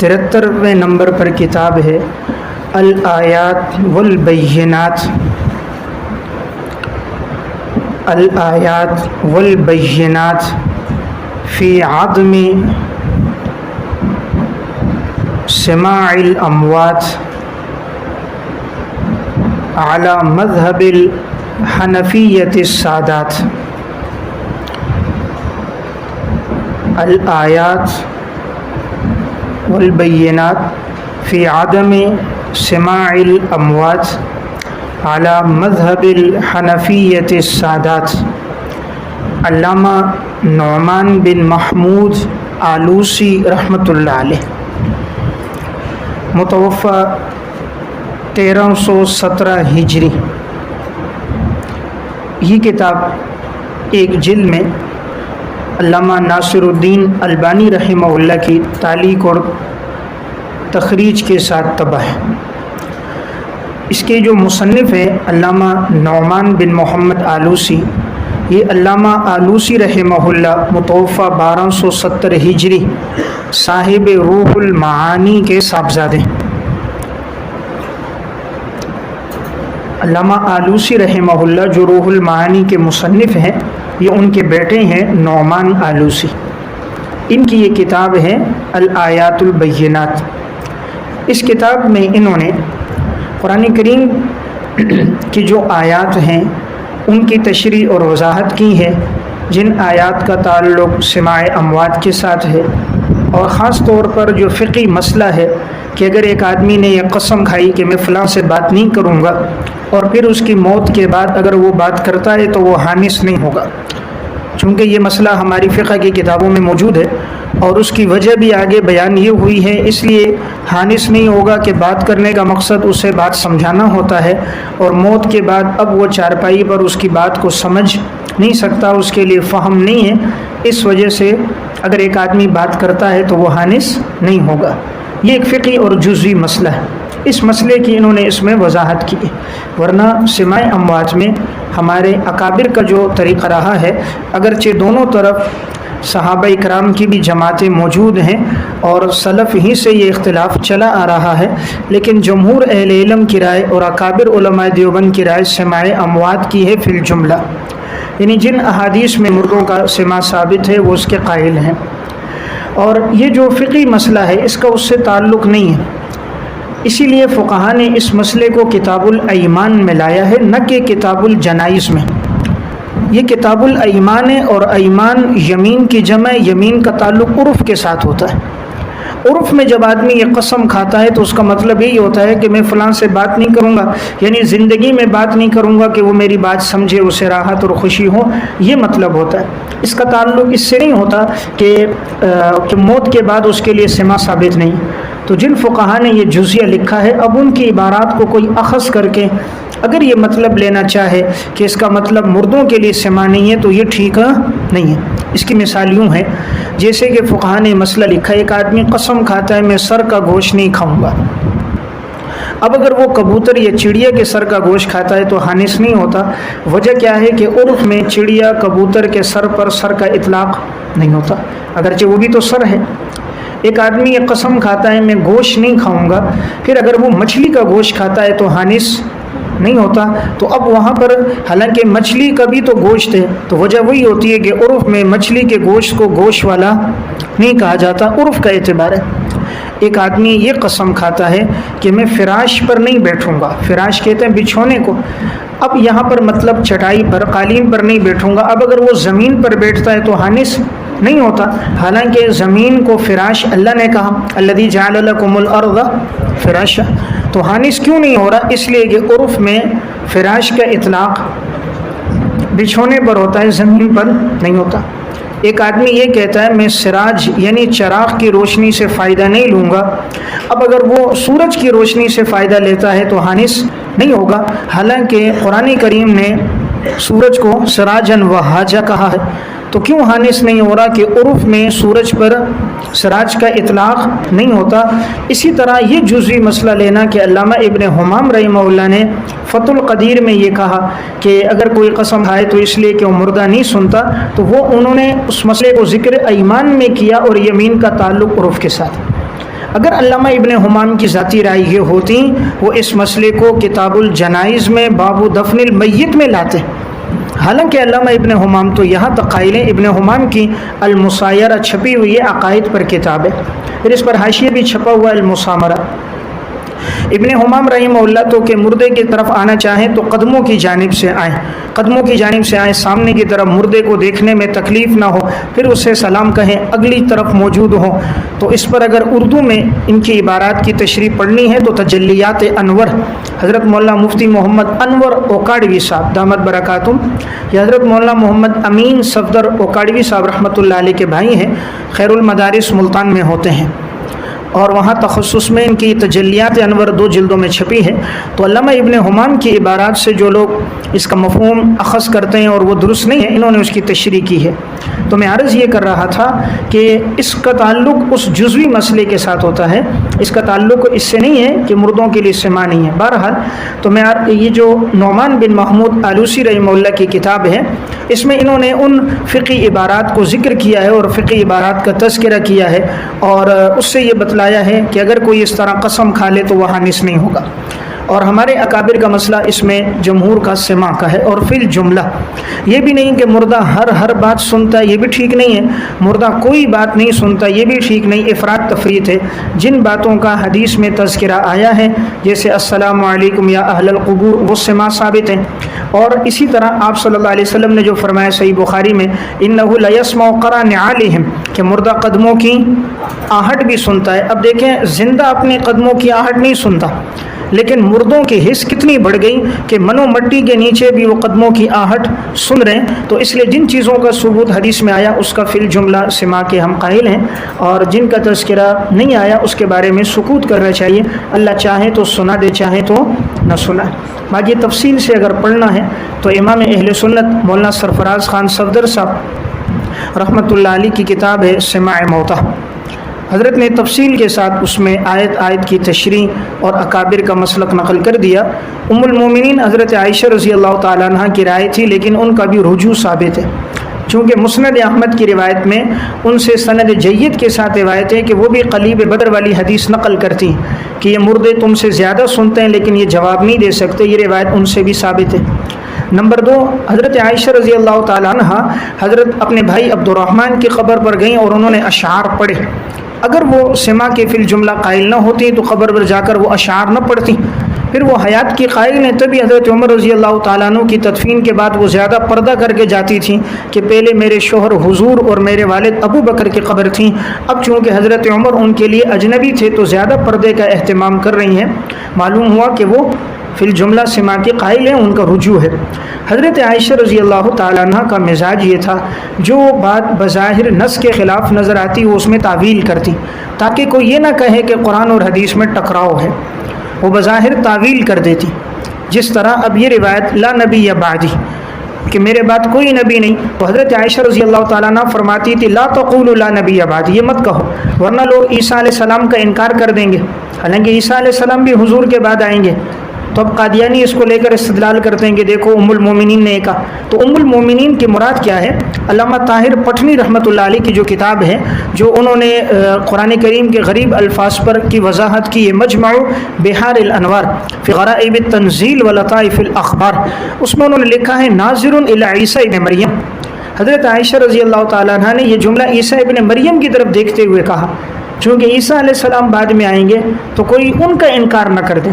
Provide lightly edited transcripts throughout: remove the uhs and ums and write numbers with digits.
73ویں number پر کتاب ہے الآیات والبینات، الآیات والبینات فی عدم سماع الاموات علی مذہب الحنفیۃ السادات۔ الآیات والبینات فی عدم سماع الاموات علی مذہب الحنفیۃ السادات۔ علامہ نعمان بن محمود آلوسی رحمۃ اللہ علیہ، متوفی 1317 ہجری۔ یہ کتاب ایک جلد میں علامہ ناصر الدین البانی رحمہ اللہ کی تعلیق اور تخریج کے ساتھ طبع ہے۔ اس کے جو مصنف ہیں علامہ نعمان بن محمد آلوسی، یہ علامہ آلوسی رحمہ اللہ متوفی 1270 ہجری صاحب روح المعانی کے صاحبزادے ہیں۔ علامہ آلوسی رحمہ اللہ جو روح المعانی کے مصنف ہیں، یہ ان کے بیٹے ہیں نعمان آلوسی۔ ان کی یہ کتاب ہے الآیات البینات۔ اس کتاب میں انہوں نے قرآن کریم کی جو آیات ہیں ان کی تشریح اور وضاحت کی ہے، جن آیات کا تعلق سماع اموات کے ساتھ ہے، اور خاص طور پر جو فقہی مسئلہ ہے کہ اگر ایک آدمی نے یہ قسم کھائی کہ میں فلاں سے بات نہیں کروں گا، اور پھر اس کی موت کے بعد اگر وہ بات کرتا ہے تو وہ حانث نہیں ہوگا۔ چونکہ یہ مسئلہ ہماری فقہ کی کتابوں میں موجود ہے اور اس کی وجہ بھی آگے بیان یہ ہوئی ہے، اس لیے حانث نہیں ہوگا کہ بات کرنے کا مقصد اسے بات سمجھانا ہوتا ہے، اور موت کے بعد اب وہ چارپائی پر اس کی بات کو سمجھ نہیں سکتا، اس کے لیے فہم نہیں ہے، اس وجہ سے اگر ایک آدمی بات کرتا ہے تو وہ حانث نہیں ہوگا۔ یہ ایک فقہی اور جزوی مسئلہ ہے، اس مسئلے کی انہوں نے اس میں وضاحت کی۔ ورنہ سماع اموات میں ہمارے اکابر کا جو طریقہ رہا ہے، اگرچہ دونوں طرف صحابہ اکرام کی بھی جماعتیں موجود ہیں اور سلف ہی سے یہ اختلاف چلا آ رہا ہے، لیکن جمہور اہل علم کی رائے اور اکابر علماء دیوبند کی رائے سماع اموات کی ہے فی الجملہ، یعنی جن احادیث میں مردوں کا سماع ثابت ہے وہ اس کے قائل ہیں۔ اور یہ جو فقہی مسئلہ ہے اس کا اس سے تعلق نہیں ہے، اسی لیے فقہا نے اس مسئلے کو کتاب الایمان میں لایا ہے، نہ کہ کتاب الجنائز میں۔ یہ کتاب الایمان ہے، اور ایمان یمین کی جمع، یمین کا تعلق عرف کے ساتھ ہوتا ہے۔ عرف میں جب آدمی یہ قسم کھاتا ہے تو اس کا مطلب یہی ہوتا ہے کہ میں فلاں سے بات نہیں کروں گا، یعنی زندگی میں بات نہیں کروں گا کہ وہ میری بات سمجھے، اسے راحت اور خوشی ہو، یہ مطلب ہوتا ہے۔ اس کا تعلق اس سے نہیں ہوتا کہ موت کے بعد اس کے لیے سماع ثابت نہیں۔ تو جن فقہا نے یہ جزیہ لکھا ہے، اب ان کی عبارات کو کوئی اخذ کر کے اگر یہ مطلب لینا چاہے کہ اس کا مطلب مردوں کے لیے سماع نہیں ہے تو یہ ٹھیک نہیں ہے۔ اس کی مثال یوں ہے، جیسے کہ فقہا نے مسئلہ لکھا ہے، ایک آدمی قسم کھاتا ہے میں سر کا گوشت نہیں کھاؤں گا۔ اب اگر وہ کبوتر یا چڑیا کے سر کا گوشت کھاتا ہے تو حانث نہیں ہوتا۔ وجہ کیا ہے کہ عرف میں چڑیا کبوتر کے سر پر سر کا اطلاق نہیں ہوتا، اگرچہ وہ بھی تو سر ہے۔ ایک آدمی یہ قسم کھاتا ہے میں گوشت نہیں کھاؤں گا، پھر اگر وہ مچھلی کا گوشت کھاتا ہے تو حانث نہیں ہوتا۔ تو اب وہاں پر حالانکہ مچھلی کا بھی تو گوشت ہے، تو وجہ وہی ہوتی ہے کہ عرف میں مچھلی کے گوشت کو گوشت والا نہیں کہا جاتا، عرف کا اعتبار ہے۔ ایک آدمی یہ قسم کھاتا ہے کہ میں فراش پر نہیں بیٹھوں گا، فراش کہتے ہیں بچھونے کو، اب یہاں پر مطلب چٹائی پر، قالین پر نہیں بیٹھوں گا۔ اب اگر وہ زمین پر بیٹھتا ہے تو حانث نہیں ہوتا، حالانکہ زمین کو فراش اللہ نے کہا، الذی جعل لکم الارض فراشا۔ تو حانث کیوں نہیں ہو رہا؟ اس لیے کہ عرف میں فراش کا اطلاق بچھونے پر ہوتا ہے، زمین پر نہیں ہوتا۔ ایک آدمی یہ کہتا ہے میں سراج یعنی چراغ کی روشنی سے فائدہ نہیں لوں گا، اب اگر وہ سورج کی روشنی سے فائدہ لیتا ہے تو حانث نہیں ہوگا، حالانکہ قرآن کریم نے سورج کو سراجن وہاجا کہا ہے۔ تو کیوں حانث نہیں ہو رہا؟ کہ عرف میں سورج پر سراج کا اطلاق نہیں ہوتا۔ اسی طرح یہ جزوی مسئلہ لینا کہ علامہ ابن حمام رحمہ اللہ نے فتح القدیر میں یہ کہا کہ اگر کوئی قسم کھائے تو اس لیے کہ وہ مردہ نہیں سنتا، تو وہ انہوں نے اس مسئلے کو ذکر ایمان میں کیا اور یمین کا تعلق عرف کے ساتھ۔ اگر علامہ ابن حمام کی ذاتی رائے یہ ہوتی وہ اس مسئلے کو کتاب الجنائز میں باب دفن المیت میں لاتے، حالانکہ علامہ ابن حمام تو یہاں تک قائل ہیں، ابن حمام کی المسایرہ چھپی ہوئی ہے، عقائد پر کتاب ہے، پھر اس پر حاشیہ بھی چھپا ہوا ہے المسامرہ۔ ابن حمام رحمہ اللہ تو کہ مردے کی طرف آنا چاہیں تو قدموں کی جانب سے آئیں، قدموں کی جانب سے آئیں، سامنے کی طرف مردے کو دیکھنے میں تکلیف نہ ہو، پھر اسے سلام کہیں، اگلی طرف موجود ہوں۔ تو اس پر اگر اردو میں ان کی عبارات کی تشریح پڑھنی ہے تو تجلیات انور حضرت مولانا مفتی محمد انور اوکاڑوی صاحب دامت برکاتہم، یہ حضرت مولانا محمد امین صفدر اوکاڑوی صاحب رحمۃ اللہ علیہ کے بھائی ہیں، خیر المدارس ملتان میں ہوتے ہیں، اور وہاں تخصص میں ان کی تجلیات انور 2 جلدوں میں چھپی ہے۔ تو علامہ ابن حمام کی عبارات سے جو لوگ اس کا مفہوم اخذ کرتے ہیں اور وہ درست نہیں ہے، انہوں نے اس کی تشریح کی ہے۔ تو میں عرض یہ کر رہا تھا کہ اس کا تعلق اس جزوی مسئلے کے ساتھ ہوتا ہے، اس کا تعلق اس سے نہیں ہے کہ مردوں کے لیے سما نہیں ہے۔ بہرحال تو میں یہ جو نعمان بن محمود آلوسی رحمہ اللہ کی کتاب ہے، اس میں انہوں نے ان فقی عبارات کو ذکر کیا ہے اور فقی عبارات کا تذکرہ کیا ہے، اور اس سے یہ بتلایا ہے کہ اگر کوئی اس طرح قسم کھا لے تو وہ حانث نہیں ہوگا۔ اور ہمارے اکابر کا مسئلہ اس میں جمہور کا سماع کا ہے، اور فی الجملہ یہ بھی نہیں کہ مردہ ہر بات سنتا ہے، یہ بھی ٹھیک نہیں ہے، مردہ کوئی بات نہیں سنتا، یہ بھی ٹھیک نہیں، افراط تفریط ہے۔ جن باتوں کا حدیث میں تذکرہ آیا ہے جیسے السلام علیکم یا اہل القبور، وہ سماع ثابت ہیں، اور اسی طرح آپ صلی اللہ علیہ وسلم نے جو فرمایا صحیح بخاری میں انہ لیسمع قرع نعالہم، کہ مردہ قدموں کی آہٹ بھی سنتا ہے۔ اب دیکھیں زندہ اپنے قدموں کی آہٹ نہیں سنتا، لیکن مردوں کی حس کتنی بڑھ گئی کہ منو مٹی کے نیچے بھی وہ قدموں کی آہٹ سن رہے ہیں۔ تو اس لیے جن چیزوں کا ثبوت حدیث میں آیا اس کا فی الجملہ سماع کے ہم قائل ہیں، اور جن کا تذکرہ نہیں آیا اس کے بارے میں سکوت کرنا چاہیے۔ اللہ چاہے تو سنا دے، چاہے تو نہ سنا۔ باقی تفصیل سے اگر پڑھنا ہے تو امام اہل سنت مولانا سرفراز خان صفدر صاحب رحمۃ اللہ علیہ کی کتاب ہے سماع موتیٰ، حضرت نے تفصیل کے ساتھ اس میں آیت کی تشریح اور اکابر کا مسلک نقل کر دیا۔ ام المومنین حضرت عائشہ رضی اللہ تعالیٰ عنہ کی رائے تھی، لیکن ان کا بھی رجوع ثابت ہے، چونکہ مسند احمد کی روایت میں ان سے سند جید کے ساتھ روایت ہے کہ وہ بھی قلیب بدر والی حدیث نقل کرتی ہیں کہ یہ مردے تم سے زیادہ سنتے ہیں لیکن یہ جواب نہیں دے سکتے، یہ روایت ان سے بھی ثابت ہے۔ نمبر 2، حضرت عائشہ رضی اللہ تعالیٰ عنہ حضرت اپنے بھائی عبد الرحمن کی قبر پر گئیں اور انہوں نے اشعار پڑھے۔ اگر وہ سماع کے فی الجملہ قائل نہ ہوتی تو قبر پر جا کر وہ اشعار نہ پڑھتی، پھر وہ حیات کی قائل ہیں، تبھی حضرت عمر رضی اللہ تعالیٰ عنہ کی تدفین کے بعد وہ زیادہ پردہ کر کے جاتی تھیں کہ پہلے میرے شوہر حضور اور میرے والد ابو بکر کی قبر تھیں، اب چونکہ حضرت عمر ان کے لیے اجنبی تھے تو زیادہ پردے کا اہتمام کر رہی ہیں۔ معلوم ہوا کہ وہ فی الجملہ سماع کے قائل ہیں، ان کا رجوع ہے۔ حضرت عائشہ رضی اللہ تعالیٰ عنہ کا مزاج یہ تھا جو بات بظاہر نص کے خلاف نظر آتی وہ اس میں تعویل کرتی، تاکہ کوئی یہ نہ کہے کہ قرآن اور حدیث میں ٹکراؤ ہے، وہ بظاہر تعویل کر دیتی۔ جس طرح اب یہ روایت لا نبی یا بعدی، کہ میرے بعد کوئی نبی نہیں، تو حضرت عائشہ رضی اللہ تعالیٰ عنہ فرماتی تھی لا تقولوا لا نبی یا بعدی، یہ مت کہو ورنہ لوگ عیسیٰ علیہ السلام کا انکار کر دیں گے، حالانکہ عیسیٰ علیہ السلام بھی حضور کے بعد آئیں گے۔ تو اب قادیانی اس کو لے کر استدلال کرتے ہیں کہ دیکھو ام المومنین نے کہا، تو ام المومنین کی مراد کیا ہے؟ علامہ طاہر پٹھنی رحمۃ اللہ علیہ کی جو کتاب ہے، جو انہوں نے قرآن کریم کے غریب الفاظ پر کی وضاحت کی ہے، مجمع بحار الانوار فی غرائب التنزیل ولطائف الاخبار، اس میں انہوں نے لکھا ہے ناظر الی عیسیٰ ابن مریم۔ حضرت عائشہ رضی اللہ تعالیٰ عنہ نے یہ جملہ عیسیٰ ابن مریم کی طرف دیکھتے ہوئے کہا، چونکہ عیسیٰ علیہ السلام بعد میں آئیں گے تو کوئی ان کا انکار نہ کر دے،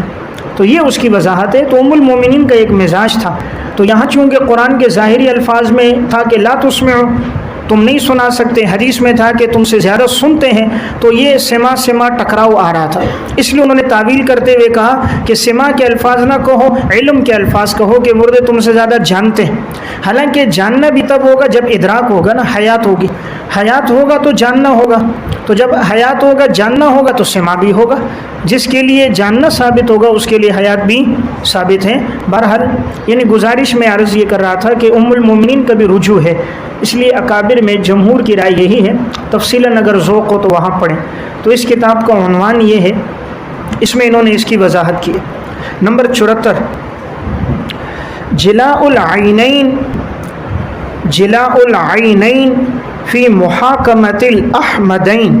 تو یہ اس کی وضاحت ہے۔ تو ام المومنین کا ایک مزاج تھا، تو یہاں چونکہ قرآن کے ظاہری الفاظ میں تھا کہ لا تسمعوا، تم نہیں سنا سکتے، حدیث میں تھا کہ تم سے زیادہ سنتے ہیں، تو یہ سما ٹکراؤ آ رہا تھا، اس لیے انہوں نے تعویل کرتے ہوئے کہا کہ سما کے الفاظ نہ کہو، علم کے الفاظ کہو کہ مردے تم سے زیادہ جانتے ہیں۔ حالانکہ جاننا بھی تب ہوگا جب ادراک ہوگا نا، حیات ہوگی، حیات ہوگا تو جاننا ہوگا، تو جب حیات ہوگا جاننا ہوگا تو سما بھی ہوگا، جس کے لیے جاننا ثابت ہوگا اس کے لیے حیات بھی ثابت ہے۔ بہرحال یعنی گزارش میں عرض یہ کر رہا تھا کہ ام المومنین کا بھی رجوع ہے، اس لیے اکابر میں جمہور کی رائے یہی ہے، تفصیلاً اگر ذوق ہو تو وہاں پڑھیں۔ تو اس کتاب کا عنوان یہ ہے، اس میں انہوں نے اس کی وضاحت کی ہے۔ نمبر 74، جلاء العینین فی محاکمۃ الاحمدین۔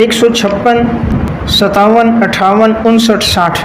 156, 57, 58, 59, 60,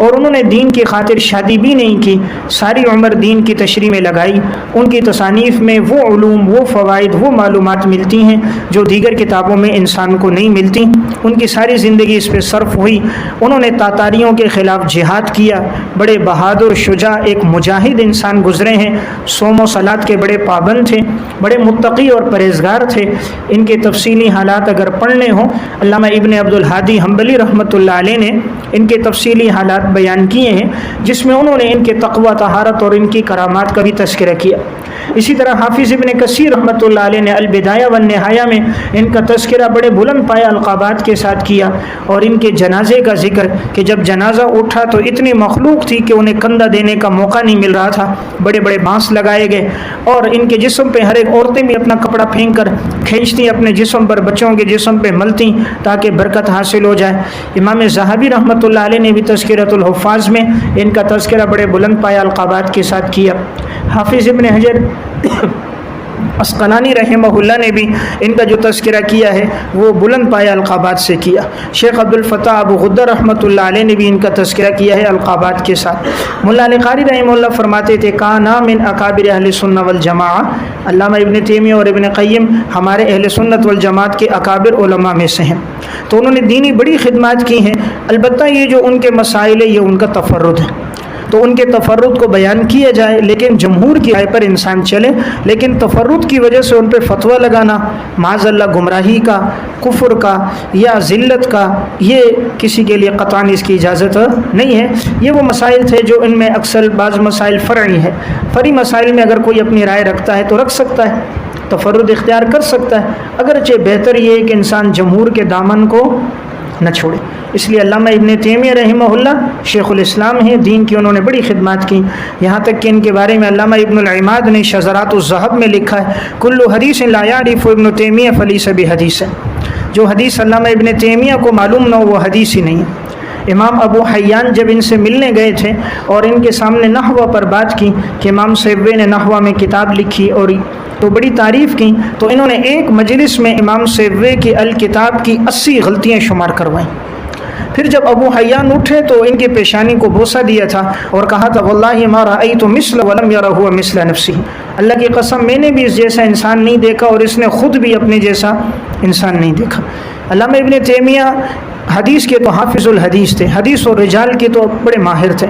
اور انہوں نے دین کی خاطر شادی بھی نہیں کی، ساری عمر دین کی تشریح میں لگائی۔ ان کی تصانیف میں وہ علوم، وہ فوائد، وہ معلومات ملتی ہیں جو دیگر کتابوں میں انسان کو نہیں ملتی۔ ان کی ساری زندگی اس پہ صرف ہوئی۔ انہوں نے تاتاریوں کے خلاف جہاد کیا، بڑے بہادر، شجاع، ایک مجاہد انسان گزرے ہیں، صوم و صلات کے بڑے پابند تھے، بڑے متقی اور پرہیزگار تھے۔ ان کے تفصیلی حالات اگر پڑھنے ہوں، علامہ ابن عبد الہادی حنبلی رحمۃ اللہ علیہ نے ان کے تفصیلی حالات بیان کیے ہیں، جس میں انہوں نے ان کے تقوی، طہارت اور ان کی کرامات کا بھی تذکرہ کیا۔ اسی طرح حافظ ابن کثیر رحمۃ اللہ علیہ نے البدایہ والنہایہ میں ان کا تذکرہ بڑے بلند پایہ القابات کے ساتھ کیا، اور ان کے جنازے کا ذکر کہ جب جنازہ اٹھا تو اتنی مخلوق تھی کہ انہیں کندھا دینے کا موقع نہیں مل رہا تھا، بڑے بڑے بانس لگائے گئے، اور ان کے جسم پہ ہر ایک عورتیں بھی اپنا کپڑا پھینک کر کھینچتی، اپنے جسم پر، بچوں کے جسم پہ ملتی تاکہ برکت حاصل ہو جائے۔ امام ذہبی رحمۃ اللہ علیہ نے بھی تذکرۃ الحفاظ میں ان کا تذکرہ بڑے بلند پایہ القابات کے ساتھ کیا۔ حافظ ابن حجر اسقلانی رحمہ اللہ نے بھی ان کا جو تذکرہ کیا ہے وہ بلند پایہ القابات سے کیا۔ شیخ عبد الفتاح ابو غدہ رحمۃ اللہ علیہ نے بھی ان کا تذکرہ کیا ہے القابات کے ساتھ۔ مولا علی قاری رحمہ اللہ فرماتے تھے کانا من اکابر اہل سنت والجماعہ، علامہ ابن تیمیہ اور ابن قیم ہمارے اہل سنت والجماعت کے اکابر علماء میں سے ہیں، تو انہوں نے دینی بڑی خدمات کی ہیں۔ البتہ یہ جو ان کے مسائل ہے یہ ان کا تفرد ہے، تو ان کے تفرد کو بیان کیا جائے، لیکن جمہور کی رائے پر انسان چلے، لیکن تفرد کی وجہ سے ان پہ فتویٰ لگانا معاذ اللہ گمراہی کا، کفر کا یا ذلت کا، یہ کسی کے لیے قطعاً اس کی اجازت نہیں ہے۔ یہ وہ مسائل تھے جو ان میں اکثر بعض مسائل فرعی ہیں، فرعی مسائل میں اگر کوئی اپنی رائے رکھتا ہے تو رکھ سکتا ہے، تفرد اختیار کر سکتا ہے، اگرچہ بہتر یہ ہے کہ انسان جمہور کے دامن کو نہ چھوڑے۔ اس لیے علامہ ابن تیمیہ رحمہ اللہ شیخ الاسلام ہیں، دین کی انہوں نے بڑی خدمات کی، یہاں تک کہ ان کے بارے میں علامہ ابن العماد نے شذرات الذہب میں لکھا ہے کل حدیث لا یعرف ابن تیمیہ فلیس بحدیث، جو حدیث علامہ ابن تیمیہ کو معلوم نہ ہو وہ حدیث ہی نہیں ہے۔ امام ابو حیان جب ان سے ملنے گئے تھے اور ان کے سامنے نحو پر بات کی کہ امام سیبوی نے نحو میں کتاب لکھی اور تو بڑی تعریف کی، تو انہوں نے ایک مجلس میں امام سیبوی کی الکتاب کی 80 غلطیاں شمار کروائیں۔ پھر جب ابو حیان اٹھے تو ان کی پیشانی کو بوسہ دیا تھا اور کہا تھا واللہ ما رأیت مثل ولم یرہ مثل نفسی، اللہ کی قسم میں نے بھی اس جیسا انسان نہیں دیکھا اور اس نے خود بھی اپنے جیسا انسان نہیں دیکھا۔ علامہ ابن تیمیہ حدیث کے تو حافظ الحدیث تھے، حدیث اور رجال کے تو بڑے ماہر تھے،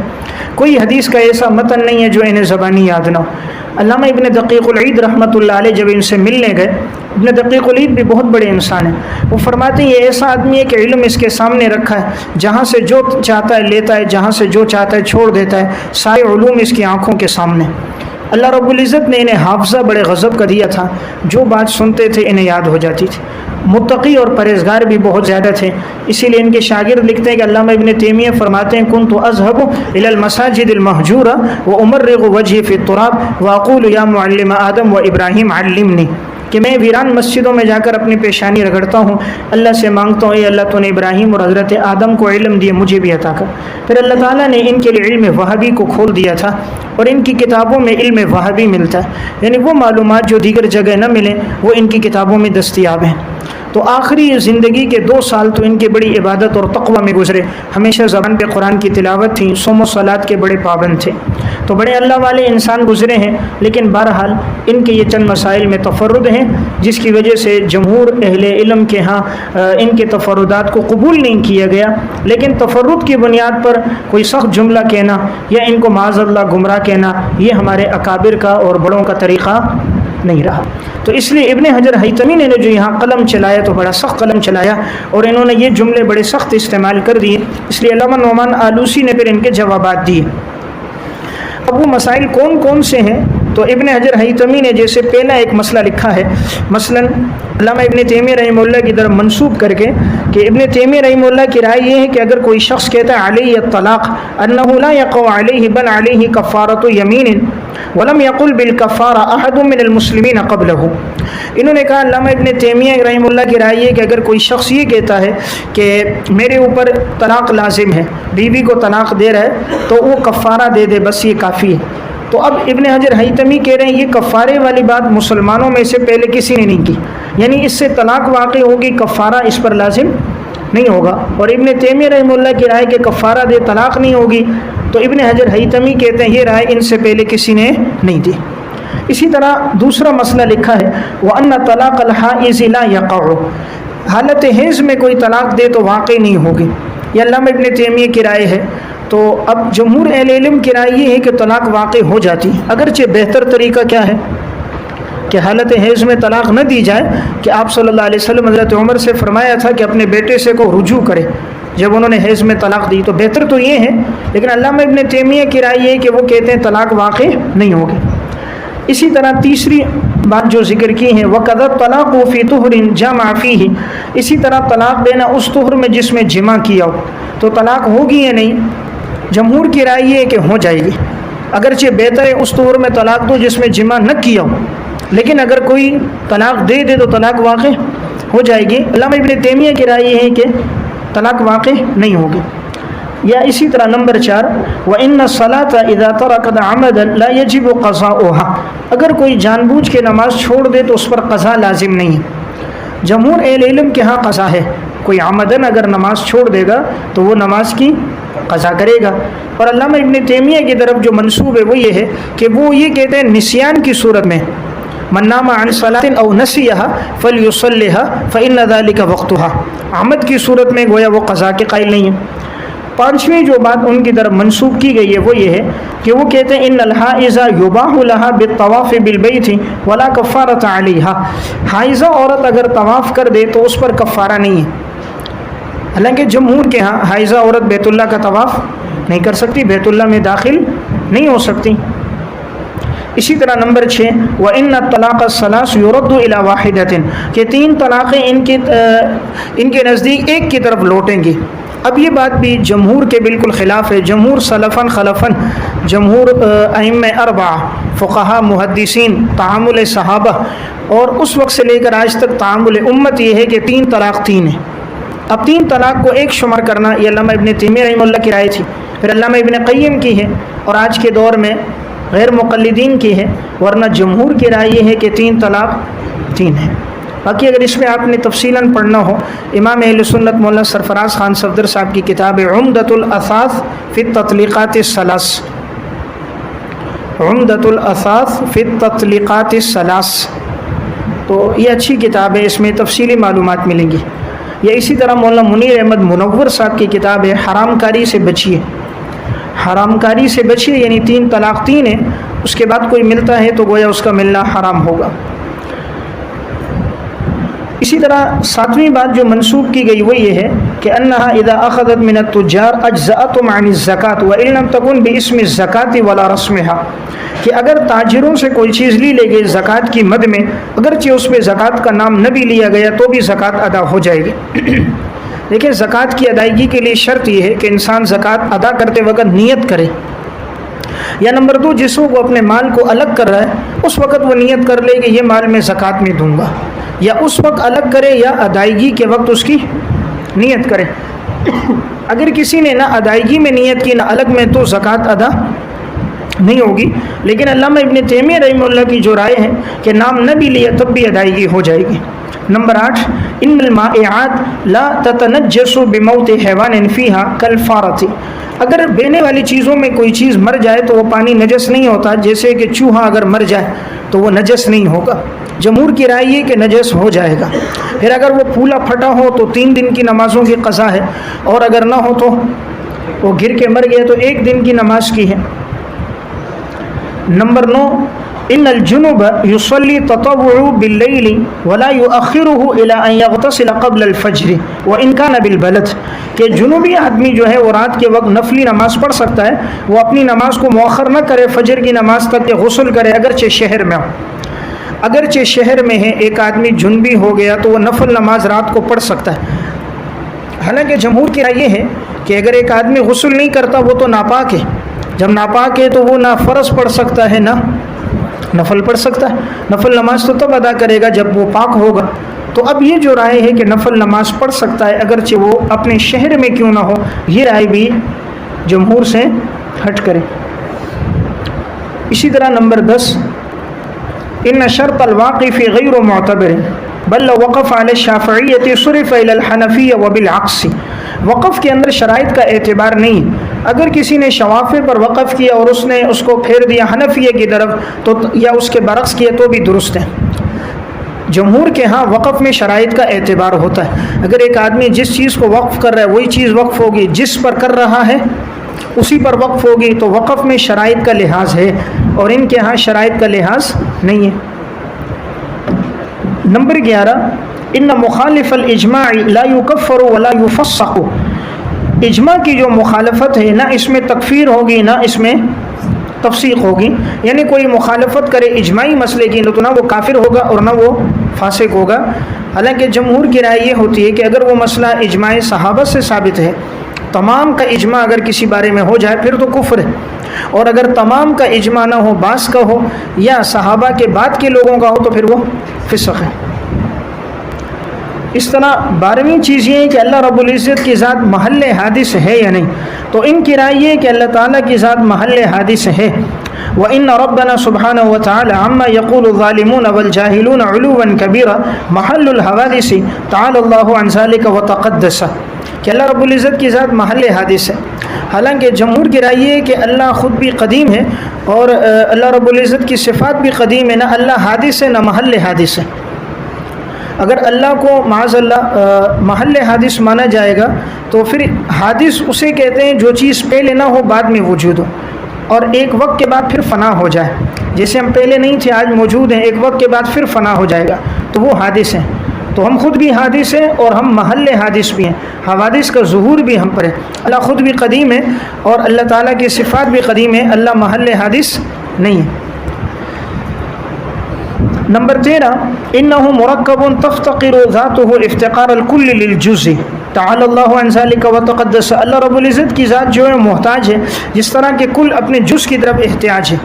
کوئی حدیث کا ایسا متن نہیں ہے جو انہیں زبانی یاد نہ ہو۔ علامہ ابن دقیق العید رحمۃ اللہ علیہ جب ان سے ملنے گئے، ابن دقیق العید بھی بہت بڑے انسان ہیں، وہ فرماتے ہیں یہ ایسا آدمی ہے کہ علم اس کے سامنے رکھا ہے، جہاں سے جو چاہتا ہے لیتا ہے، جہاں سے جو چاہتا ہے چھوڑ دیتا ہے، سارے علوم اس کی آنکھوں کے سامنے۔ اللہ رب العزت نے انہیں حافظہ بڑے غضب کا دیا تھا، جو بات سنتے تھے انہیں یاد ہو جاتی تھی، متقی اور پرہیزگار بھی بہت زیادہ تھے، اسی لیے ان کے شاگرد لکھتے ہیں کہ علامہ ابن تیمیہ فرماتے ہیں کنت اذهب الى المساجد المهجوره وامرغ وجهي في التراب واقول یا معلم آدم و ابراہیم علمنی، کہ میں ویران مسجدوں میں جا کر اپنی پیشانی رگڑتا ہوں، اللہ سے مانگتا ہوں اے اللہ تو نے ابراہیم اور حضرت آدم کو علم دیا، مجھے بھی عطا کر۔ پھر اللہ تعالیٰ نے ان کے لیے علم وہابی کو کھول دیا تھا، اور ان کی کتابوں میں علم وہابی ملتا ہے، یعنی وہ معلومات جو دیگر جگہ نہ ملیں وہ ان کی کتابوں میں دستیاب ہیں۔ تو آخری زندگی کے 2 سال تو ان کی بڑی عبادت اور تقوی میں گزرے، ہمیشہ زبان پہ قرآن کی تلاوت تھی، صوم و صلات کے بڑے پابند تھے، تو بڑے اللہ والے انسان گزرے ہیں۔ لیکن بہرحال ان کے یہ چند مسائل میں تفرد ہیں، جس کی وجہ سے جمہور اہل علم کے ہاں ان کے تفردات کو قبول نہیں کیا گیا، لیکن تفرد کی بنیاد پر کوئی سخت جملہ کہنا یا ان کو معاذ اللہ گمراہ کہنا یہ ہمارے اکابر کا اور بڑوں کا طریقہ نہیں رہا۔ تو اس لیے ابن حجر ہیثمی نے جو یہاں قلم چلایا تو بڑا سخت قلم چلایا، اور انہوں نے یہ جملے بڑے سخت استعمال کر دیے، اس لیے علامہ نعمان آلوسی نے پھر ان کے جوابات دیے۔ اب وہ مسائل کون کون سے ہیں؟ تو ابن حجر ہیثمی نے جیسے پہلا ایک مسئلہ لکھا ہے، مثلا علامہ ابن تیمیہ رحمہ اللہ کی طرف منسوب کر کے کہ ابن تیمیہ رحمہ اللہ کی رائے یہ ہے کہ اگر کوئی شخص کہتا ہے علیہ الطلاق انہ لا یقع علیہ بل علیہ کفارۃ یمین ولم یقل بالکفارہ احد من المسلمین قبلہ، انہوں نے کہا علامہ ابن تیمیہ رحمہ اللہ کی رائے یہ کہ اگر کوئی شخص یہ کہتا ہے کہ میرے اوپر طلاق لازم ہے، بیوی کو طلاق دے رہا ہے تو وہ کفارہ دے دے، بس یہ کافی ہے۔ تو اب ابن حجر ہیثمی کہہ رہے ہیں یہ کفارے والی بات مسلمانوں میں سے پہلے کسی نے نہیں کی، یعنی اس سے طلاق واقع ہوگی، کفارہ اس پر لازم نہیں ہوگا. اور ابن تیمیہ رحمہ اللہ کی رائے کہ کفارہ دے طلاق نہیں ہوگی، تو ابن حجر حیتمی کہتے ہیں یہ رائے ان سے پہلے کسی نے نہیں دی. اسی طرح دوسرا مسئلہ لکھا ہے وَأَنَّ طَلَاقَ الْحَائِضِ لَا يَقَعُ، حالت حیض میں کوئی طلاق دے تو واقع نہیں ہوگی. یہ علامہ ابن تیمیہ کی رائے ہے. تو اب جمہور اہل علم کی رائے یہ ہے کہ طلاق واقع ہو جاتی ہے، اگرچہ بہتر طریقہ کیا ہے کہ حالت حیض میں طلاق نہ دی جائے، کہ آپ صلی اللہ علیہ وسلم حضرت عمر سے فرمایا تھا کہ اپنے بیٹے سے کو رجوع کرے جب انہوں نے حیض میں طلاق دی، تو بہتر تو یہ ہے. لیکن علامہ ابن تیمیہ کی رائے یہ ہے کہ وہ کہتے ہیں طلاق واقع نہیں ہوگی. اسی طرح تیسری بات جو ذکر کی ہے وَقَذَا الطَّلَاقُ فِي طُهْرٍ جَمَعَ فِيهِ، اسی طرح طلاق دینا اس طہر میں جس میں جمع کیا ہو، تو طلاق ہوگی یا نہیں؟ جمہور کی رائے یہ ہے کہ ہو جائے گی، اگرچہ بہتر ہے اس طہر میں طلاق دو جس میں جمع نہ کیا ہو، لیکن اگر کوئی طلاق دے دے تو طلاق واقع ہو جائے گی. علامہ ابن تیمیہ کی رائے یہ ہے کہ طلاق واقع نہیں ہوگی. یا اسی طرح نمبر 4 وَإِنَّ الصَّلَاةَ إِذَا تَرَكَتْ عَمَدًا لَا يَجِبُ قَضَاؤُهَا، اگر کوئی جان بوجھ کے نماز چھوڑ دے تو اس پر قضا لازم نہیں ہے. جمہور اہل علم کے ہاں قضا ہے، کوئی عمدن اگر نماز چھوڑ دے گا تو وہ نماز کی قضا کرے گا. اور علامہ ابن تیمیہ کی طرف جو منسوب ہے وہ یہ ہے کہ وہ یہ کہتے ہیں نسیان کی صورت میں من نام عن صلاۃ او نسیها فلیصلیها فإن ذلك وقتها، عمد کی صورت میں گویا وہ قضا کے قائل نہیں ہے. پانچویں جو بات ان کی طرف منسوب کی گئی ہے وہ یہ ہے کہ وہ کہتے ہیں ان الحائض یباح لها بالطواف بالبیت ولا کفارۃ علیہا، حائضہ عورت اگر طواف کر دے تو اس پر کفارہ نہیں ہے. حالانکہ جمہور کے ہاں حائضہ عورت بیت اللہ کا طواف نہیں کر سکتی، بیت اللہ میں داخل نہیں ہو سکتی. اسی طرح نمبر 6 وَإِنَّ الطَّلَاقَ الثَّلَاثُ يُرَدُّ إِلَى وَاحِدَةٍ، کہ 3 طلاقیں ان کے نزدیک ایک کی طرف لوٹیں گی. اب یہ بات بھی جمہور کے بالکل خلاف ہے. جمہور سلفاً خلفاً، جمہور ائمہ 4 فقہا محدثین، تعامل صحابہ اور اس وقت سے لے کر آج تک تعامل امت یہ ہے کہ 3 طلاق 3 ہیں. اب 3 طلاق کو ایک شمار کرنا یہ علامہ ابن تیمیہ رحمہ اللہ کی رائے تھی، پھر علامہ ابن قیم کی ہے، اور آج کے دور میں غیر مقلدین کی ہے. ورنہ جمہور کی رائے یہ ہے کہ 3 طلاق 3 ہیں. باقی اگر اس میں آپ نے تفصیلاً پڑھنا ہو، امام اہل سنت مولانا سرفراز خان صفدر صاحب کی کتاب ہے عمدۃ الاثاث فی التطلیقات الثلاث، عمدۃ الاثاث فی التطلیقات الثلاث، تو یہ اچھی کتاب ہے، اس میں تفصیلی معلومات ملیں گی. یا اسی طرح مولانا منیر احمد منور صاحب کی کتاب ہے حرام کاری سے بچیے، حرام کاری سے بچیے، یعنی 3 طلاق 3 ہے، اس کے بعد کوئی ملتا ہے تو گویا اس کا ملنا حرام ہوگا. اسی طرح 7ویں بات جو منسوب کی گئی وہ یہ ہے کہ انہا اذا اخذت من التجار اجزأتم عن الزکاة وان لم تكن باسم الزکاة ولا رسمها، کہ اگر تاجروں سے کوئی چیز لی لے گئی زکوٰۃ کی مد میں، اگرچہ اس میں زکوٰۃ کا نام نہ بھی لیا گیا تو بھی زکوٰۃ ادا ہو جائے گی. لیکن زکوٰۃ کی ادائیگی کے لیے شرط یہ ہے کہ انسان زکوٰۃ ادا کرتے وقت نیت کرے، یا نمبر 2 جس وہ اپنے مال کو الگ کر رہا ہے اس وقت وہ نیت کر لے کہ یہ مال میں زکوٰۃ میں دوں گا، یا اس وقت الگ کرے یا ادائیگی کے وقت اس کی نیت کرے. اگر کسی نے نہ ادائیگی میں نیت کی نہ الگ میں تو زکوٰۃ ادا نہیں ہوگی. لیکن علامہ ابن تیمیہ رحمہ اللہ کی جو رائے ہے کہ نام نہ بھی لیا تب بھی ادائیگی ہو جائے گی. نمبر 8 ان المائعات لا تتنجس بموت حیوان فیہا کالفارۃ، اگر بہنے والی چیزوں میں کوئی چیز مر جائے تو وہ پانی نجس نہیں ہوتا، جیسے کہ چوہا اگر مر جائے تو وہ نجس نہیں ہوگا. جمہور کی رائے یہ کہ نجس ہو جائے گا. پھر اگر وہ پھولا پھٹا ہو تو 3 دن کی نمازوں کی قضا ہے، اور اگر نہ ہو تو وہ گر کے مر گیا تو 1 دن کی نماز کی ہے. نمبر 9 ان الجنوب یصلی تطوع باللیل ولا یؤخره الى ان یغتسل قبل الفجر وان کان بالبلد، کہ جنوبی آدمی جو ہے وہ رات کے وقت نفلی نماز پڑھ سکتا ہے، وہ اپنی نماز کو مؤخر نہ کرے فجر کی نماز تک کہ غسل کرے اگرچہ شہر میں ہو. اگرچہ شہر میں ہے ایک آدمی جنبی ہو گیا تو وہ نفل نماز رات کو پڑھ سکتا ہے. حالانکہ جمہور کی رائے یہ ہے کہ اگر ایک آدمی غسل نہیں کرتا وہ تو ناپاک ہے، جب ناپاک ہے تو وہ نہ فرض پڑھ سکتا ہے نہ نفل پڑھ سکتا ہے. نفل نماز تو تب ادا کرے گا جب وہ پاک ہوگا. تو اب یہ جو رائے ہے کہ نفل نماز پڑھ سکتا ہے اگرچہ وہ اپنے شہر میں کیوں نہ ہو، یہ رائے بھی جمہور سے ہٹ کرے. اسی طرح نمبر 10 ان شرط الواقف غیر معتبر، بل لو وقف علی الشافعیۃ صرف الی الحنفیہ وبالعکس، وقف کے اندر شرائط کا اعتبار نہیں، اگر کسی نے شوافع پر وقف کیا اور اس نے اس کو پھیر دیا حنفیہ کی طرف تو یا اس کے برعکس کیا تو بھی درست ہے۔ جمہور کے ہاں وقف میں شرائط کا اعتبار ہوتا ہے، اگر ایک آدمی جس چیز کو وقف کر رہا ہے وہی چیز وقف ہوگی، جس پر کر رہا ہے اسی پر وقف ہوگی، تو وقف میں شرائط کا لحاظ ہے، اور ان کے ہاں شرائط کا لحاظ نہیں ہے۔ نمبر 11، ان مخالف الاجماع لا يكفر ولا يفسق، اجماع کی جو مخالفت ہے نہ اس میں تکفیر ہوگی نہ اس میں تفسیق ہوگی، یعنی کوئی مخالفت کرے اجماعی مسئلے کی تو نہ وہ کافر ہوگا اور نہ وہ فاسق ہوگا۔ حالانکہ جمہور کی رائے یہ ہوتی ہے کہ اگر وہ مسئلہ اجماع صحابہ سے ثابت ہے، تمام کا اجماع اگر کسی بارے میں ہو جائے پھر تو کفر ہے، اور اگر تمام کا اجماع نہ ہو، بعض کا ہو یا صحابہ کے بعد کے لوگوں کا ہو تو پھر وہ فسق ہے۔ اس طرح 12ویں چیز یہ ہے کہ اللہ رب العزت کی ذات محل حادث ہے یا نہیں، تو ان کی رائے یہ ہے کہ اللہ تعالیٰ کی ذات محل حادث ہے۔ وَإِنَّ رَبَّنَا سُبْحَانَهُ وَتَعَالَى عَمَّا يَقُولُ الظَّالِمُونَ وَالْجَاهِلُونَ عُلُوًّا كَبِيرًا مَحَلُّ الْحَوَادِثِ تَعَالَى اللَّهُ عَنْ ذَلِكَ وَتَقَدَّسَ، کہ اللہ رب العزت کی ذات محل حادث ہے۔ حالانکہ جمہور کی رائے یہ ہے کہ اللہ خود بھی قدیم ہے اور اللہ رب العزت کی صفات بھی قدیم ہے، نہ اللہ حادث ہے نہ محل حادث ہے۔ اگر اللہ کو معاذ اللہ محل حادث مانا جائے گا تو پھر حادث اسے کہتے ہیں جو چیز پہلے نہ ہو بعد میں وجود ہو، اور ایک وقت کے بعد پھر فنا ہو جائے، جیسے ہم پہلے نہیں تھے آج موجود ہیں، ایک وقت کے بعد پھر فنا ہو جائے گا تو وہ حادث ہیں۔ تو ہم خود بھی حادث ہیں اور ہم محل حادث بھی ہیں، حوادث کا ظہور بھی ہم پر ہے۔ اللہ خود بھی قدیم ہے اور اللہ تعالیٰ کی صفات بھی قدیم ہے، اللہ محل حادث نہیں ہے۔ نمبر 13، انه مرکب تفتقر ذاته افتقار الکل للجزء تعالی اللہ عن ذلک وتقدس، اللہ رب العزت کی ذات جو ہے محتاج ہے جس طرح کہ کل اپنے جز کی طرف احتیاج ہے۔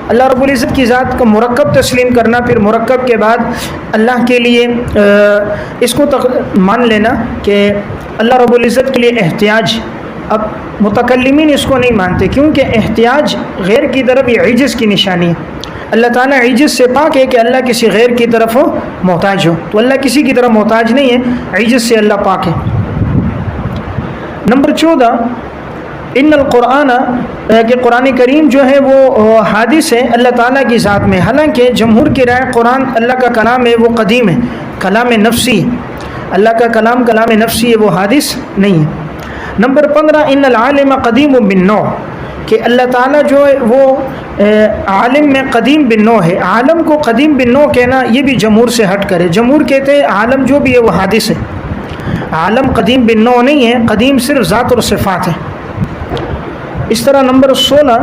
اللہ رب العزت کی ذات کا مرکب تسلیم کرنا، پھر مرکب کے بعد اللہ کے لیے اس کو مان لینا کہ اللہ رب العزت کے لیے احتیاج، اب متکلمین اس کو نہیں مانتے کیونکہ احتیاج غیر کی طرف یہ عجز کی نشانی ہے۔ اللہ تعالیٰ عجز سے پاک ہے کہ اللہ کسی غیر کی طرف محتاج ہو، تو اللہ کسی کی طرف محتاج نہیں ہے، عجز سے اللہ پاک ہے۔ نمبر 14، ان القرآن، کہ قرآن کریم جو ہے وہ حادث ہے اللہ تعالیٰ کی ذات میں، حالانکہ جمہور کی رائے قرآن اللہ کا کلام ہے، وہ قدیم ہے، کلام نفسی ہے، اللہ کا کلام کلام نفسی ہے، وہ حادث نہیں ہے۔ نمبر 15، ان العالم قدیم بالنوع، کہ اللہ تعالیٰ جو ہے وہ عالم میں قدیم بالنوع ہے۔ عالم کو قدیم بالنوع کہنا یہ بھی جمہور سے ہٹ کرے، جمہور کہتے ہیں عالم جو بھی ہے وہ حادث ہے، عالم قدیم بالنوع نہیں ہے، قدیم صرف ذات اور صفات ہے۔ اس طرح نمبر 16،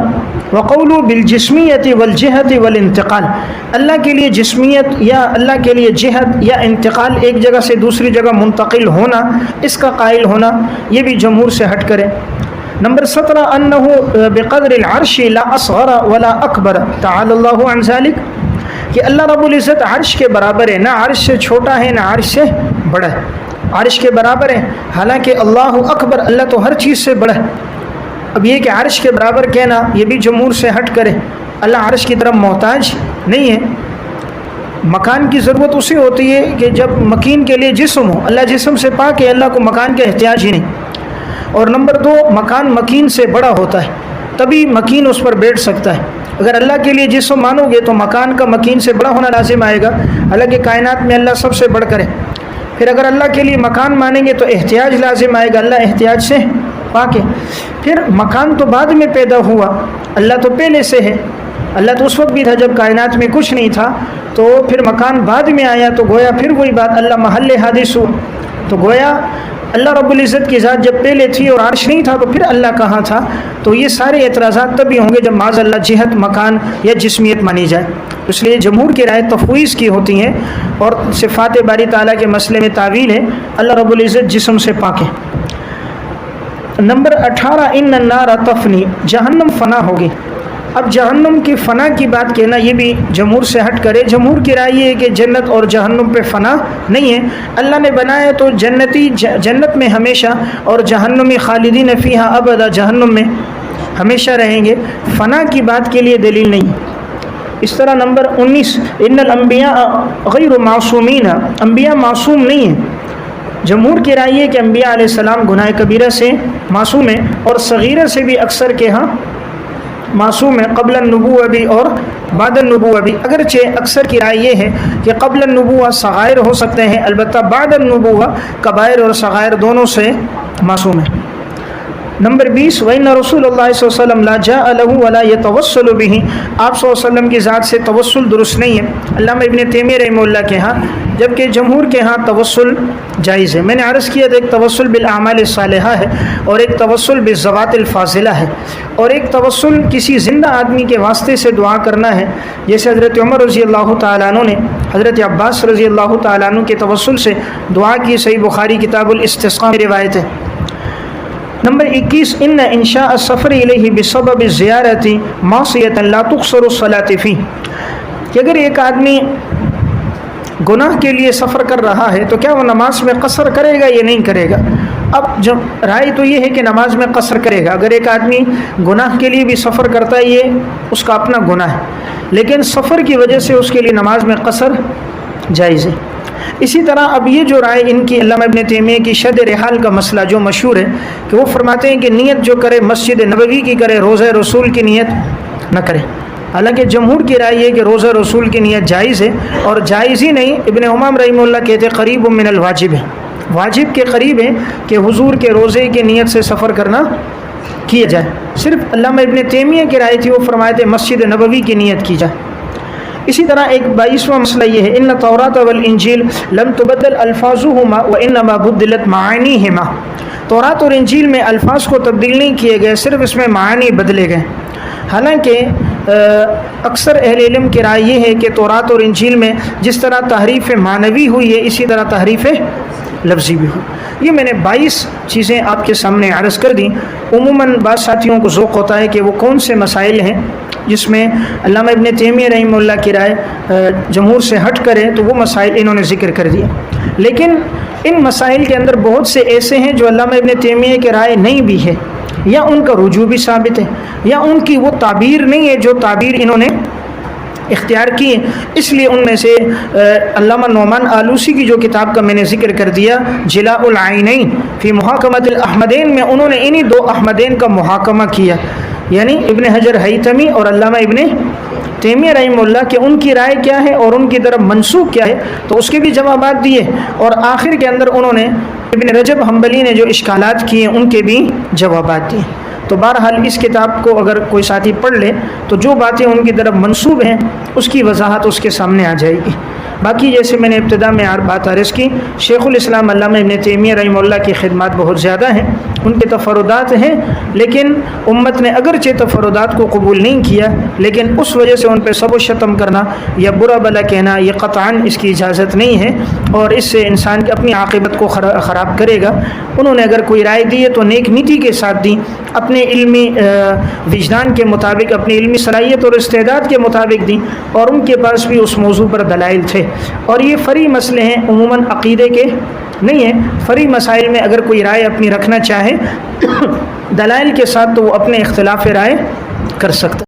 وقولوا بالجسمیت والجہت والانتقال، اللہ کے لیے جسمیت یا اللہ کے لیے جہت یا انتقال، ایک جگہ سے دوسری جگہ منتقل ہونا، اس کا قائل ہونا، یہ بھی جمہور سے ہٹ کرے۔ نمبر 17، انہ بقدر العرش لا اصغر ولا اکبر تعالی اللہ عن ذلک، کہ اللہ رب العزت عرش کے برابر ہے، نہ عرش سے چھوٹا ہے نہ عرش سے بڑا ہے، عرش کے برابر ہے، حالانکہ اللہ اکبر، اللہ تو ہر چیز سے بڑا ہے۔ اب یہ کہ عرش کے برابر کہنا یہ بھی جمہور سے ہٹ کرے، اللہ عرش کی طرف محتاج نہیں ہے۔ مکان کی ضرورت اسے ہوتی ہے کہ جب مکین کے لیے جسم ہو، اللہ جسم سے پاک ہے، اللہ کو مکان کا احتیاج ہی نہیں۔ اور نمبر 2، مکان مکین سے بڑا ہوتا ہے تبھی مکین اس پر بیٹھ سکتا ہے، اگر اللہ کے لیے جسم مانو گے تو مکان کا مکین سے بڑا ہونا لازم آئے گا، حالانکہ کائنات میں اللہ سب سے بڑھ کر ہے۔ پھر اگر اللہ کے لیے مکان مانیں گے تو احتیاج لازم آئے گا، اللہ احتیاج سے پاک ہے۔ پھر مکان تو بعد میں پیدا ہوا، اللہ تو پہلے سے ہے، اللہ تو اس وقت بھی تھا جب کائنات میں کچھ نہیں تھا، تو پھر مکان بعد میں آیا، تو گویا پھر وہی بات، اللہ محل حادث ہوا، تو گویا اللہ رب العزت کی ذات جب پہلے تھی اور عرش نہیں تھا تو پھر اللہ کہاں تھا؟ تو یہ سارے اعتراضات تبھی ہوں گے جب معاذ اللہ جہت، مکان یا جسمیت مانی جائے۔ اس لیے جمہور کی رائے تفویض کی ہوتی ہیں، اور صفات باری تعالیٰ کے مسئلے میں تعویل ہے، اللہ رب العزت جسم سے پاک ہے۔ نمبر 18، ان النار تفنی، جہنم فنا ہوگی۔ اب جہنم کی فنا کی بات کہنا یہ بھی جمہور سے ہٹ کرے، جمہور کی رائے یہ ہے کہ جنت اور جہنم پہ فنا نہیں ہے، اللہ نے بنایا تو جنتی جنت میں ہمیشہ، اور جہنمی خالدین فیہا ابدا، جہنم میں ہمیشہ رہیں گے، فنا کی بات کے لیے دلیل نہیں۔ اس طرح نمبر 19 ان الانبیاء غیر معصومین، انبیاء معصوم نہیں ہیں۔ جمہور کی رائے ہے کہ انبیاء علیہ السلام گناہ کبیرہ سے معصوم ہیں اور صغیرہ سے بھی اکثر کے ہاں معصوم ہیں، قبل النبوہ بھی اور بعد النبوہ بھی، اگرچہ اکثر کی رائے یہ ہے کہ قبل النبوہ صغائر ہو سکتے ہیں، البتہ بعد النبوہ کبائر اور صغائر دونوں سے معصوم ہیں۔ نمبر 20 وَإِنَّ رسول اللہ صلی اللہ علیہ وسلم لا جاء له ولا يتوسل به، آپ صلی اللہ علیہ وسلم کی ذات سے توسل درست نہیں ہے، علامہ ابن تیمیہ رحمہ اللہ کے ہاں، جبکہ جمہور کے ہاں توسل جائز ہے۔ میں نے عرض کیا تھا ایک توسل بالاعمال الصالحہ ہے اور ایک توسل بالذوات الفاضلہ ہے، اور ایک توسل کسی زندہ آدمی کے واسطے سے دعا کرنا ہے، جیسے حضرت عمر رضی اللہ تعالیٰ عنہ نے حضرت عباس رضی اللہ تعالیٰ عنہ کے توسل سے دعا کی، صحیح بخاری کتاب الاستسقاء میں روایت ہے۔ نمبر 21 ان انشاء السفر الیہ بسبب الزیارت معصیۃ لا تقصر الصلاۃ فیہ، کہ اگر ایک آدمی گناہ کے لیے سفر کر رہا ہے تو کیا وہ نماز میں قصر کرے گا یا نہیں کرے گا؟ اب جب رائے تو یہ ہے کہ نماز میں قصر کرے گا۔ اگر ایک آدمی گناہ کے لیے بھی سفر کرتا ہے یہ اس کا اپنا گناہ ہے، لیکن سفر کی وجہ سے اس کے لیے نماز میں قصر جائز ہے۔ اسی طرح اب یہ جو رائے ان کی علامہ ابن تیمیہ کی شد رحال کا مسئلہ جو مشہور ہے کہ وہ فرماتے ہیں کہ نیت جو کرے مسجد نبوی کی کرے، روضہ رسول کی نیت نہ کرے۔ حالانکہ جمہور کی رائے یہ کہ روضہ رسول کی نیت جائز ہے، اور جائز ہی نہیں، ابن حمام رحمہ اللہ کہتے قریب من الواجب ہے، واجب کے قریب ہے کہ حضور کے روزے کی نیت سے سفر کرنا کیا جائے۔ صرف علامہ ابن تیمیہ کی رائے تھی، وہ فرمائے تھے مسجد نبوی کی نیت کی جائے۔ اسی طرح ایک 22واں مسئلہ یہ ہے ان التوراۃ والانجیل لم تبدل الفاظهما وانما بدلت معانیهما، تورات اور انجیل میں الفاظ کو تبدیل نہیں کیے گئے، صرف اس میں معانی بدلے گئے۔ حالانکہ اکثر اہل علم کی رائے یہ ہے کہ تورات اور انجیل میں جس طرح تحریف معنوی ہوئی ہے اسی طرح تحریف لفظی بھی ہوئی۔ یہ میں نے 22 چیزیں آپ کے سامنے عرض کر دیں۔ عموماً بعض ساتھیوں کو ذوق ہوتا ہے کہ وہ کون سے مسائل ہیں جس میں علامہ ابن تیمیہ رحمہ اللہ کی رائے جمہور سے ہٹ کرے، تو وہ مسائل انہوں نے ذکر کر دیا، لیکن ان مسائل کے اندر بہت سے ایسے ہیں جو علامہ ابن تیمیہ کی رائے نہیں بھی ہے، یا ان کا رجوع بھی ثابت ہے، یا ان کی وہ تعبیر نہیں ہے جو تعبیر انہوں نے اختیار کی ہے۔ اس لیے ان میں سے علامہ نعمان آلوسی کی جو کتاب کا میں نے ذکر کر دیا جلاء العینین فی محاکمۃ الاحمدین میں انہوں نے انہی دو احمدین کا محاکمہ کیا، یعنی ابن حجر ہیثمی اور علامہ ابن تیمیہ رحمہ اللہ کہ ان کی رائے کیا ہے اور ان کی طرف منسوخ کیا ہے، تو اس کے بھی جوابات دیے، اور آخر کے اندر انہوں نے ابن رجب حنبلی نے جو اشکالات کیے ان کے بھی جوابات دیے۔ تو بہرحال اس کتاب کو اگر کوئی ساتھی پڑھ لے تو جو باتیں ان کی طرف منسوب ہیں اس کی وضاحت اس کے سامنے آ جائے گی۔ باقی جیسے میں نے ابتدا میں بات عرض کی، شیخ الاسلام علامہ ابن تیمیہ رحمہ اللہ کی خدمات بہت زیادہ ہیں، ان کے تفردات ہیں، لیکن امت نے اگرچہ تفردات کو قبول نہیں کیا، لیکن اس وجہ سے ان پہ سب و شتم کرنا یا برا بلا کہنا یہ قطعاً اس کی اجازت نہیں ہے، اور اس سے انسان کی اپنی عاقبت کو خراب کرے گا۔ انہوں نے اگر کوئی رائے دی ہے تو نیک نیتی کے ساتھ دی، اپنے علمی وجدان کے مطابق، اپنی علمی صلاحیت اور استعداد کے مطابق دی، اور ان کے پاس بھی اس موضوع پر دلائل تھے، اور یہ فرعی مسئلے ہیں، عموماً عقیدے کے نہیں ہیں۔ فرعی مسائل میں اگر کوئی رائے اپنی رکھنا چاہے دلائل کے ساتھ تو وہ اپنے اختلاف رائے کر سکتا ہے۔